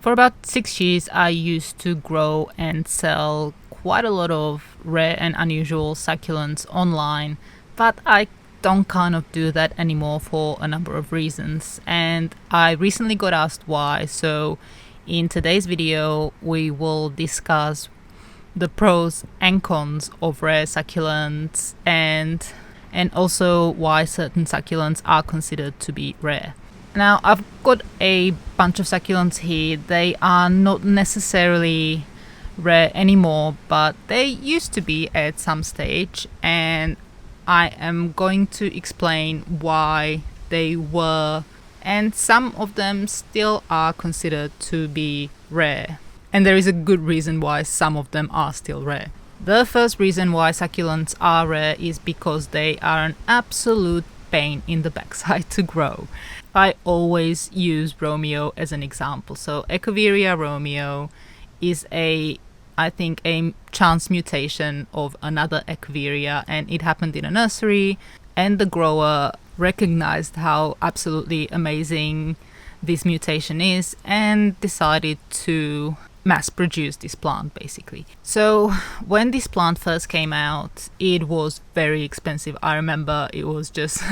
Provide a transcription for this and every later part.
For about 6 years, I used to grow and sell quite a lot of rare and unusual succulents online, but I don't kind of do that anymore for a number of reasons, and I recently got asked why. So in today's video, we will discuss the pros and cons of rare succulents and also why certain succulents are considered to be rare. Now, I've got a bunch of succulents here. They are not necessarily rare anymore, but they used to be at some stage, and I am going to explain why they were, and some of them still are considered to be rare. And there is a good reason why some of them are still rare. The first reason why succulents are rare is because they are an absolute pain in the backside to grow. I always use Romeo as an example. So Echeveria Romeo is I think a chance mutation of another Echeveria, and it happened in a nursery, and the grower recognized how absolutely amazing this mutation is and decided to mass produce this plant basically. So when this plant first came out, it was very expensive. I remember it was just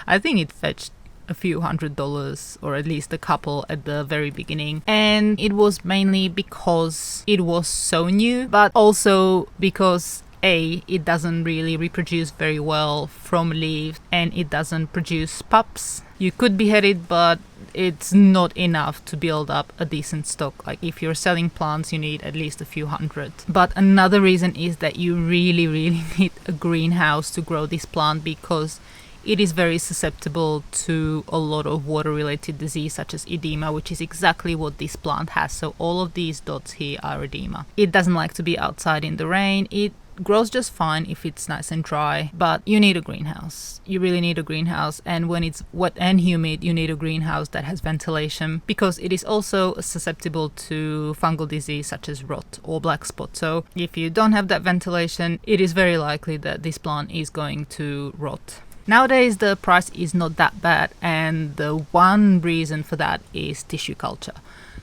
I think it fetched a few $100s, or at least a couple at the very beginning, and it was mainly because it was so new, but also because it doesn't really reproduce very well from leaves, and it doesn't produce pups. You could behead it, but it's not enough to build up a decent stock. Like if you're selling plants, you need at least a few hundred. But another reason is that you really need a greenhouse to grow this plant, because it is very susceptible to a lot of water-related disease such as edema, which is exactly what this plant has. So all of these dots here are edema. It doesn't like to be outside in the rain. It grows just fine if it's nice and dry, but you need a greenhouse. You really need a greenhouse, and when it's wet and humid, you need a greenhouse that has ventilation, because it is also susceptible to fungal disease such as rot or black spot. So if you don't have that ventilation, it is very likely that this plant is going to rot. Nowadays the price is not that bad, and the one reason for that is tissue culture.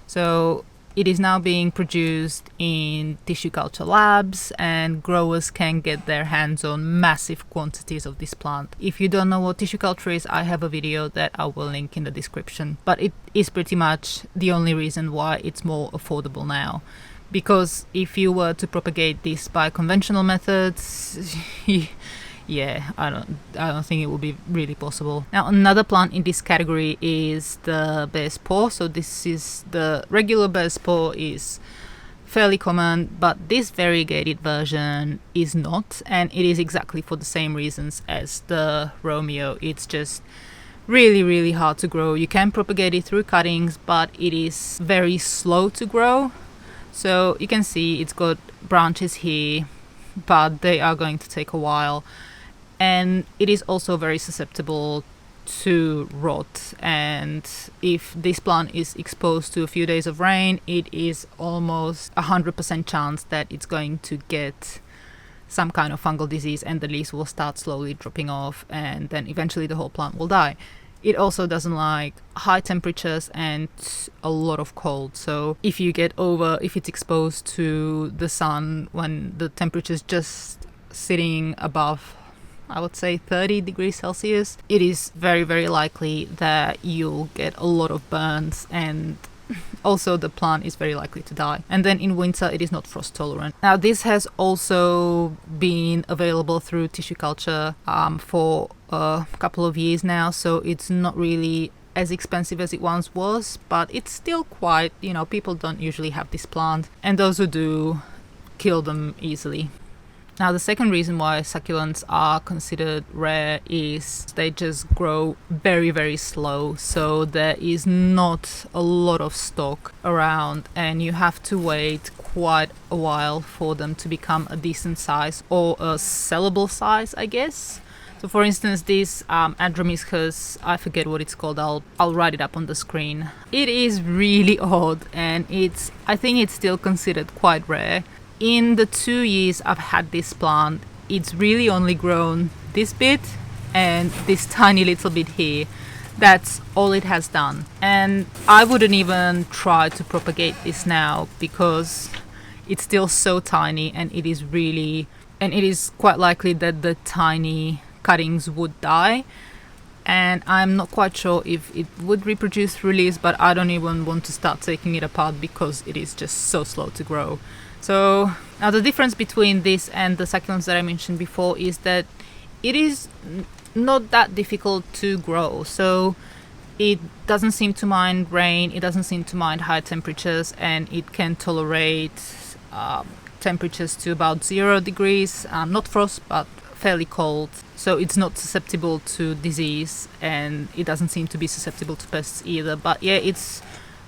So it is now being produced in tissue culture labs, and growers can get their hands on massive quantities of this plant. If you don't know what tissue culture is, I have a video that I will link in the description. But it is pretty much the only reason why it's more affordable now. Because if you were to propagate this by conventional methods, yeah, I don't think it will be really possible. Now, another plant in this category is the bear's paw. So this is the regular bear's paw is fairly common, but this variegated version is not, and it is exactly for the same reasons as the Romeo. It's just really hard to grow. You can propagate it through cuttings, but it is very slow to grow. So you can see it's got branches here, but they are going to take a while. And it is also very susceptible to rot, and if this plant is exposed to a few days of rain, it is almost 100% chance that it's going to get some kind of fungal disease, and the leaves will start slowly dropping off, and then eventually the whole plant will die. It also doesn't like high temperatures and a lot of cold. So if it's exposed to the sun when the temperature is just sitting above, I would say 30 degrees Celsius, it is very likely that you'll get a lot of burns, and also the plant is very likely to die. And then in winter, it is not frost tolerant. Now, this has also been available through tissue culture for a couple of years now, so it's not really as expensive as it once was, but it's still quite, people don't usually have this plant, and those who do kill them easily. Now, the second reason why succulents are considered rare is they just grow very slow. So there is not a lot of stock around, and you have to wait quite a while for them to become a decent size, or a sellable size, I guess. So for instance, this Andromyscus, I forget what it's called, I'll write it up on the screen. It is really odd, and I think it's still considered quite rare. In the 2 years I've had this plant, it's really only grown this bit and this tiny little bit here. That's all it has done. And I wouldn't even try to propagate this now because it's still so tiny, and it is quite likely that the tiny cuttings would die. And I'm not quite sure if it would reproduce through leaves, but I don't even want to start taking it apart because it is just so slow to grow. So now the difference between this and the succulents that I mentioned before is that it is not that difficult to grow. So it doesn't seem to mind rain, it doesn't seem to mind high temperatures, and it can tolerate temperatures to about 0 degrees, not frost, but fairly cold. So it's not susceptible to disease, and it doesn't seem to be susceptible to pests either. But yeah, it's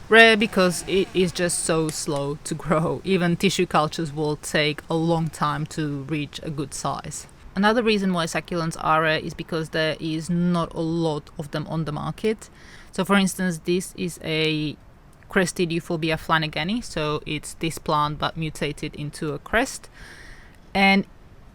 rare because it is just so slow to grow. Even tissue cultures will take a long time to reach a good size. Another reason why succulents are rare is because there is not a lot of them on the market. So for instance, this is a crested Euphorbia flanagani, so it's this plant but mutated into a crest, and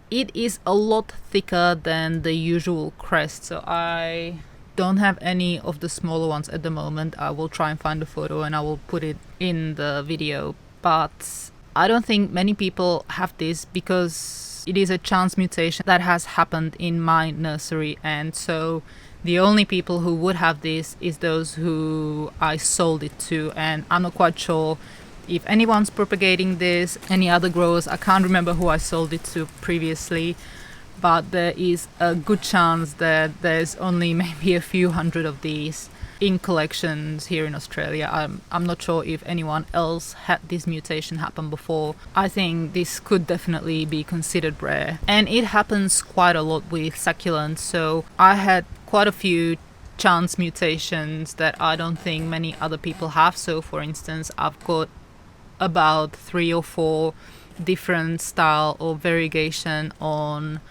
it is a lot thicker than the usual crest. So I don't have any of the smaller ones at the moment. I will try and find a photo and I will put it in the video, but I don't think many people have this because it is a chance mutation that has happened in my nursery, and so the only people who would have this is those who I sold it to, and I'm not quite sure if anyone's propagating this, any other growers. I can't remember who I sold it to previously, but there is a good chance that there's only maybe a few hundred of these in collections here in Australia. I'm not sure if anyone else had this mutation happen before. I think this could definitely be considered rare, and it happens quite a lot with succulents. So I had quite a few chance mutations that I don't think many other people have. So for instance, I've got about 3 or 4 different style of variegation on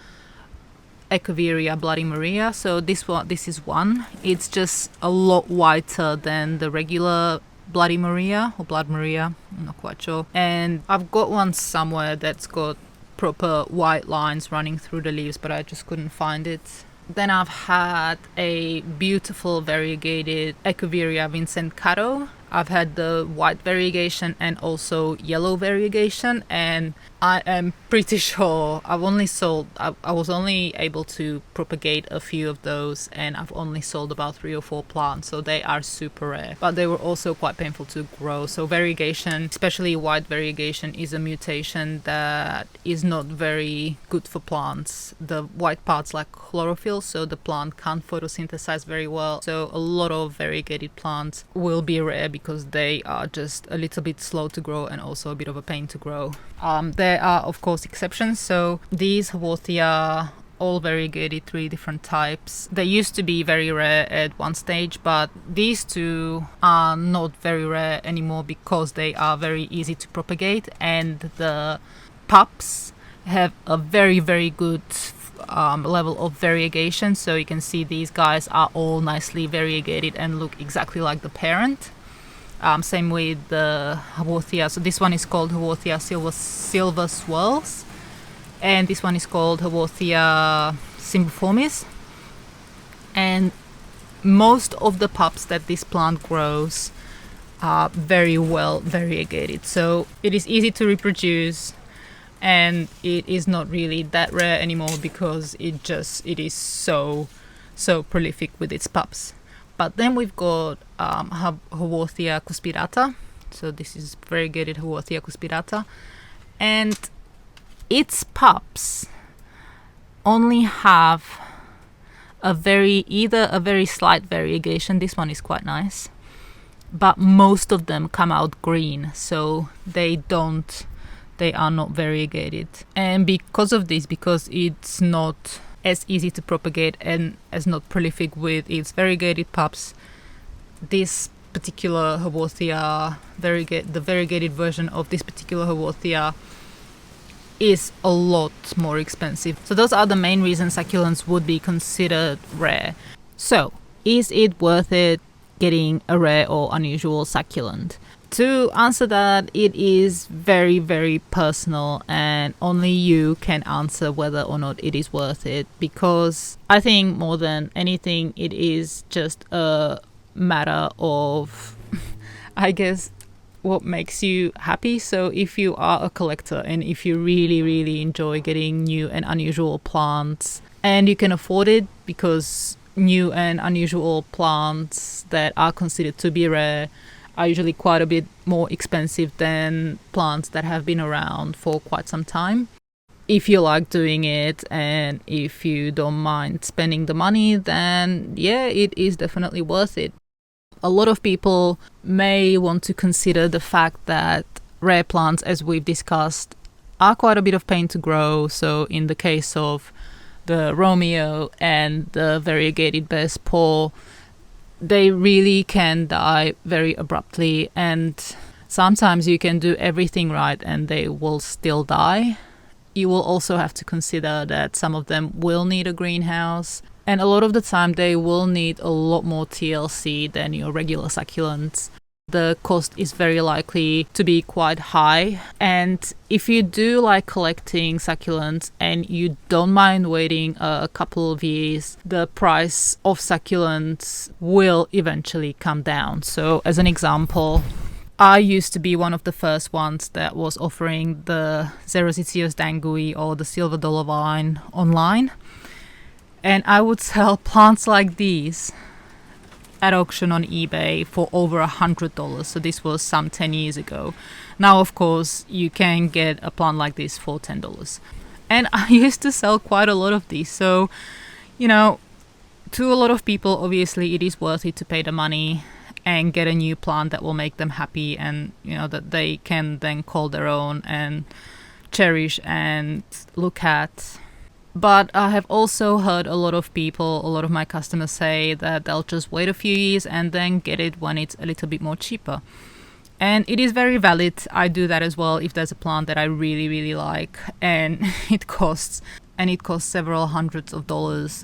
Echeveria Bloody Maria. So this is one. It's just a lot whiter than the regular Bloody Maria or Blood Maria, I'm not quite sure. And I've got one somewhere that's got proper white lines running through the leaves, but I just couldn't find it. Then I've had a beautiful variegated Echeveria vincencato. I've had the white variegation and also yellow variegation, and I am pretty sure I was only able to propagate a few of those, and I've only sold about 3 or 4 plants, so they are super rare, but they were also quite painful to grow. So variegation, especially white variegation, is a mutation that is not very good for plants. The white parts lack chlorophyll, so the plant can't photosynthesize very well. So a lot of variegated plants will be rare because they are just a little bit slow to grow and also a bit of a pain to grow. There are of course exceptions. So these Haworthia, all variegated, 3 different types. They used to be very rare at one stage, but these two are not very rare anymore because they are very easy to propagate, and the pups have a very, very good level of variegation. So you can see these guys are all nicely variegated and look exactly like the parent. Same with the Haworthia. So this one is called Haworthia silver swirls, and this one is called Haworthia cymbiformis. And most of the pups that this plant grows are very well variegated, so it is easy to reproduce, and it is not really that rare anymore because it is so prolific with its pups. But then we've got Haworthia cuspidata. So this is variegated Haworthia cuspidata, and its pups only have either a very slight variegation. This one is quite nice, but most of them come out green, so they are not variegated. And because of this, because it's not as easy to propagate and as not prolific with its variegated pups, this particular Haworthia, the variegated version of this particular Haworthia, is a lot more expensive. So those are the main reasons succulents would be considered rare. So is it worth it getting a rare or unusual succulent? To answer that, it is very, very personal, and only you can answer whether or not it is worth it, because I think more than anything, it is just a matter of, I guess, what makes you happy. So if you are a collector and if you really, really enjoy getting new and unusual plants and you can afford it, because new and unusual plants that are considered to be rare are usually quite a bit more expensive than plants that have been around for quite some time. If you like doing it and if you don't mind spending the money, then yeah, it is definitely worth it. A lot of people may want to consider the fact that rare plants, as we've discussed, are quite a bit of pain to grow. So in the case of the Romeo and the variegated Bess Paw, they really can die very abruptly, and sometimes you can do everything right and they will still die. You will also have to consider that some of them will need a greenhouse, and a lot of the time they will need a lot more TLC than your regular succulents. The cost is very likely to be quite high, and if you do like collecting succulents and you don't mind waiting a couple of years, the price of succulents will eventually come down. So as an example, I used to be one of the first ones that was offering the Xerosithios dangui or the silver dollar vine online, and I would sell plants like these at auction on eBay for over $100. So this was some 10 years ago. Now, of course, you can get a plant like this for $10. And I used to sell quite a lot of these. So, you know, to a lot of people, obviously, it is worth it to pay the money and get a new plant that will make them happy, and, you know, that they can then call their own and cherish and look at. But I have also heard a lot of people, a lot of my customers say that they'll just wait a few years and then get it when it's a little bit more cheaper. And it is very valid. I do that as well if there's a plant that I really, really like and it costs several hundreds of dollars.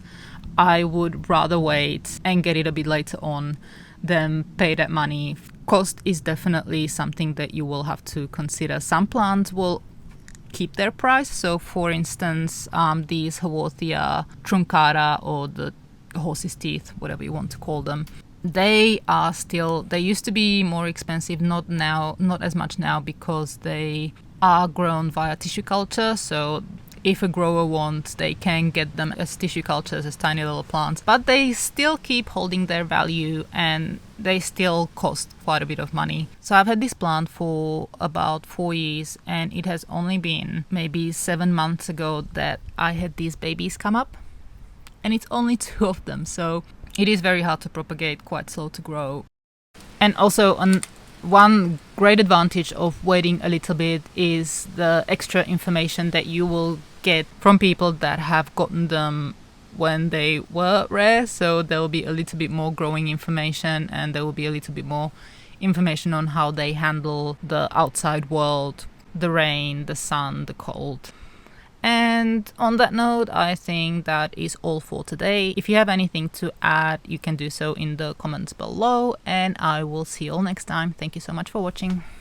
I would rather wait and get it a bit later on than pay that money. Cost is definitely something that you will have to consider. Some plants will keep their price. So for instance, these Haworthia truncata, or the horse's teeth, whatever you want to call them, they used to be more expensive, not as much now, because they are grown via tissue culture. So if a grower wants, they can get them as tissue cultures, as tiny little plants, but they still keep holding their value and they still cost quite a bit of money. So I've had this plant for about 4 years, and it has only been maybe 7 months ago that I had these babies come up, and it's only 2 of them. So it is very hard to propagate, quite slow to grow. And also, one great advantage of waiting a little bit is the extra information that you will get from people that have gotten them when they were rare. So there will be a little bit more growing information, and there will be a little bit more information on how they handle the outside world, the rain, the sun, the cold. And on that note, I think that is all for today. If you have anything to add, you can do so in the comments below, and I will see you all next time. Thank you so much for watching.